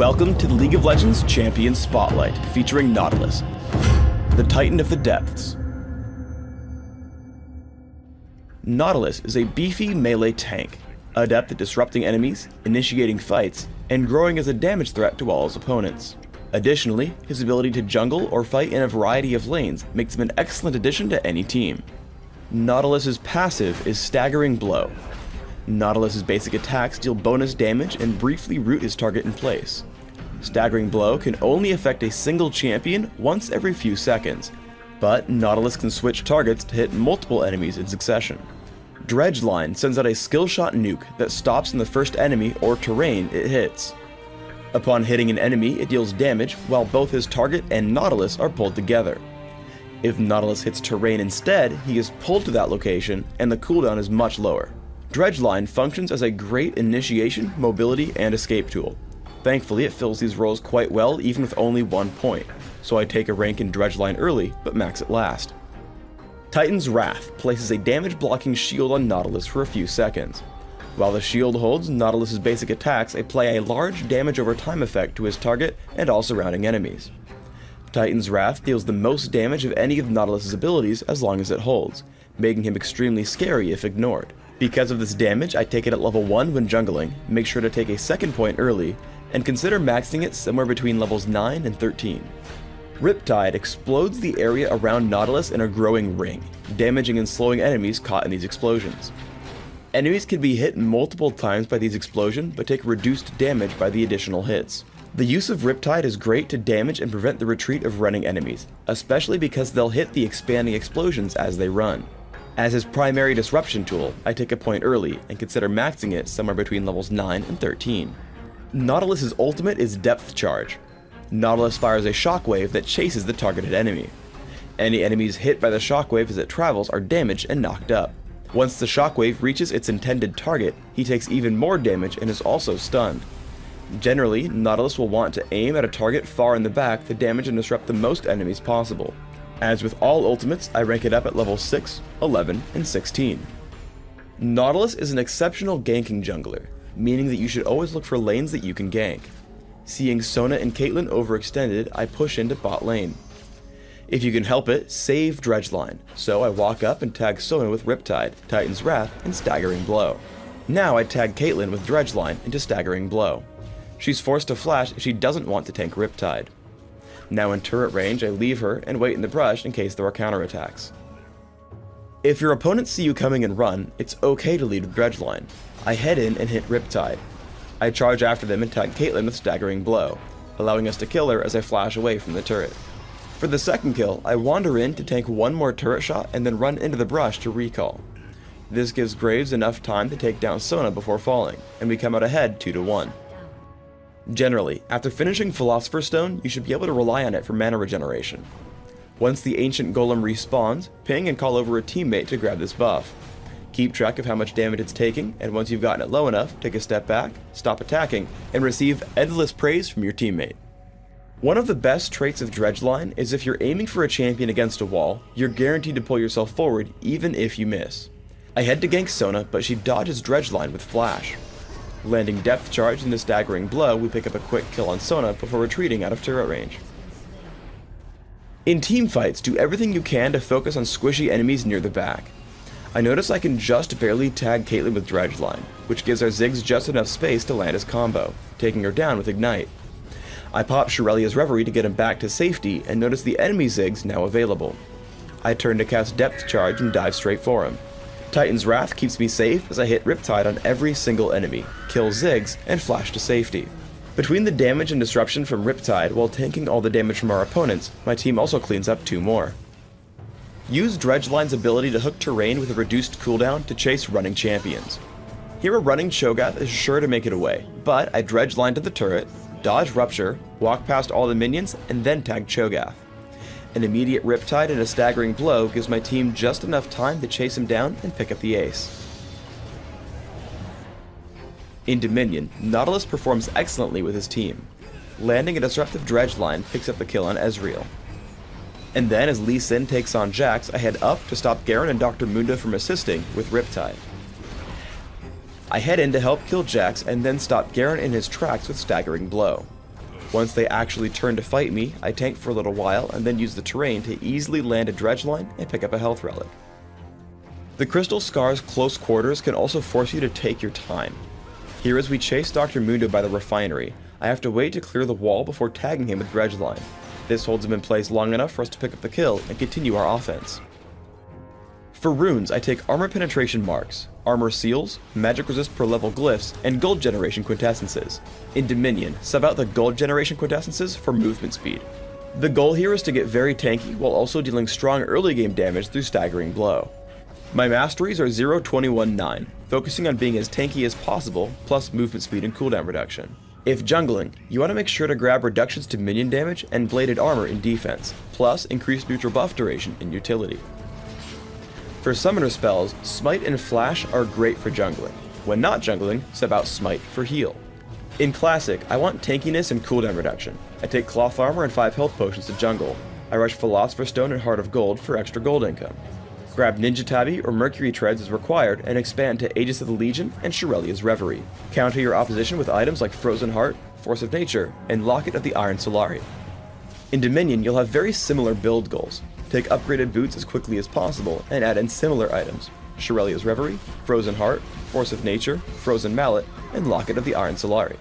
Welcome to the League of Legends Champion Spotlight, featuring Nautilus, the Titan of the Depths. Nautilus is a beefy melee tank, adept at disrupting enemies, initiating fights, and growing as a damage threat to all his opponents. Additionally, his ability to jungle or fight in a variety of lanes makes him an excellent addition to any team. Nautilus's passive is Staggering Blow. Nautilus's basic attacks deal bonus damage and briefly root his target in place. Staggering Blow can only affect a single champion once every few seconds, but Nautilus can switch targets to hit multiple enemies in succession. Dredge Line sends out a skill shot nuke that stops in the first enemy or terrain it hits. Upon hitting an enemy, it deals damage while both his target and Nautilus are pulled together. If Nautilus hits terrain instead, he is pulled to that location and the cooldown is much lower. Dredge Line functions as a great initiation, mobility, and escape tool. Thankfully, it fills these roles quite well even with only 1 point, so I take a rank in Dredge Line early, but max it last. Titan's Wrath places a damage blocking shield on Nautilus for a few seconds. While the shield holds, Nautilus's basic attacks apply a large damage over time effect to his target and all surrounding enemies. Titan's Wrath deals the most damage of any of Nautilus's abilities as long as it holds, making him extremely scary if ignored. Because of this damage, I take it at level 1 when jungling, make sure to take a second point early, and consider maxing it somewhere between levels 9 and 13. Riptide explodes the area around Nautilus in a growing ring, damaging and slowing enemies caught in these explosions. Enemies can be hit multiple times by these explosions, but take reduced damage by the additional hits. The use of Riptide is great to damage and prevent the retreat of running enemies, especially because they'll hit the expanding explosions as they run. As his primary disruption tool, I take a point early and consider maxing it somewhere between levels 9 and 13. Nautilus's ultimate is Depth Charge. Nautilus fires a shockwave that chases the targeted enemy. Any enemies hit by the shockwave as it travels are damaged and knocked up. Once the shockwave reaches its intended target, he takes even more damage and is also stunned. Generally, Nautilus will want to aim at a target far in the back to damage and disrupt the most enemies possible. As with all ultimates, I rank it up at level 6, 11, and 16. Nautilus is an exceptional ganking jungler, meaning that you should always look for lanes that you can gank. Seeing Sona and Caitlyn overextended, I push into bot lane. If you can help it, save Dredge Line, so I walk up and tag Sona with Riptide, Titan's Wrath, and Staggering Blow. Now I tag Caitlyn with Dredge Line into Staggering Blow. She's forced to flash if she doesn't want to tank Riptide. Now in turret range, I leave her and wait in the brush in case there are counterattacks. If your opponents see you coming and run, it's okay to lead with Dredge Line. I head in and hit Riptide. I charge after them and tag Caitlyn with Staggering Blow, allowing us to kill her as I flash away from the turret. For the second kill, I wander in to tank one more turret shot and then run into the brush to recall. This gives Graves enough time to take down Sona before falling, and we come out ahead 2-1. Generally, after finishing Philosopher's Stone, you should be able to rely on it for mana regeneration. Once the Ancient Golem respawns, ping and call over a teammate to grab this buff. Keep track of how much damage it's taking, and once you've gotten it low enough, take a step back, stop attacking, and receive endless praise from your teammate. One of the best traits of Dredge Line is if you're aiming for a champion against a wall, you're guaranteed to pull yourself forward even if you miss. I head to gank Sona, but she dodges Dredge Line with Flash. Landing Depth Charge into Staggering Blow, we pick up a quick kill on Sona before retreating out of turret range. In teamfights, do everything you can to focus on squishy enemies near the back. I notice I can just barely tag Caitlyn with Dredge Line, which gives our Ziggs just enough space to land his combo, taking her down with Ignite. I pop Shurelia's Reverie to get him back to safety and notice the enemy Ziggs now available. I turn to cast Depth Charge and dive straight for him. Titan's Wrath keeps me safe as I hit Riptide on every single enemy, kill Ziggs, and flash to safety. Between the damage and disruption from Riptide while tanking all the damage from our opponents, my team also cleans up 2 more. Use Dredge Line's ability to hook terrain with a reduced cooldown to chase running champions. Here a running Cho'Gath is sure to make it away, but I Dredge Line to the turret, dodge Rupture, walk past all the minions, and then tag Cho'Gath. An immediate Riptide and a Staggering Blow gives my team just enough time to chase him down and pick up the ace. In Dominion, Nautilus performs excellently with his team. Landing a disruptive Dredge Line picks up the kill on Ezreal. And then as Lee Sin takes on Jax, I head up to stop Garen and Dr. Munda from assisting with Riptide. I head in to help kill Jax and then stop Garen in his tracks with Staggering Blow. Once they actually turn to fight me, I tank for a little while and then use the terrain to easily land a dredge line and pick up a health relic. The Crystal Scar's close quarters can also force you to take your time. Here, as we chase Dr. Mundo by the refinery, I have to wait to clear the wall before tagging him with dredge line. This holds him in place long enough for us to pick up the kill and continue our offense. For runes, I take armor penetration marks, armor seals, magic resist per level glyphs, and gold generation quintessences. In Dominion, sub out the gold generation quintessences for movement speed. The goal here is to get very tanky while also dealing strong early game damage through staggering blow. My masteries are 0, 21, 9, focusing on being as tanky as possible, plus movement speed and cooldown reduction. If jungling, you want to make sure to grab reductions to minion damage and bladed armor in defense, plus increased neutral buff duration in utility. For summoner spells, Smite and Flash are great for jungling. When not jungling, sub out Smite for heal. In Classic, I want tankiness and cooldown reduction. I take Cloth Armor and 5 health potions to jungle. I rush Philosopher's Stone and Heart of Gold for extra gold income. Grab Ninja Tabi or Mercury Treads as required and expand to Aegis of the Legion and Shirelia's Reverie. Counter your opposition with items like Frozen Heart, Force of Nature, and Locket of the Iron Solari. In Dominion, you'll have very similar build goals. Take upgraded boots as quickly as possible and add in similar items: Shirelia's Reverie, Frozen Heart, Force of Nature, Frozen Mallet, and Locket of the Iron Solari.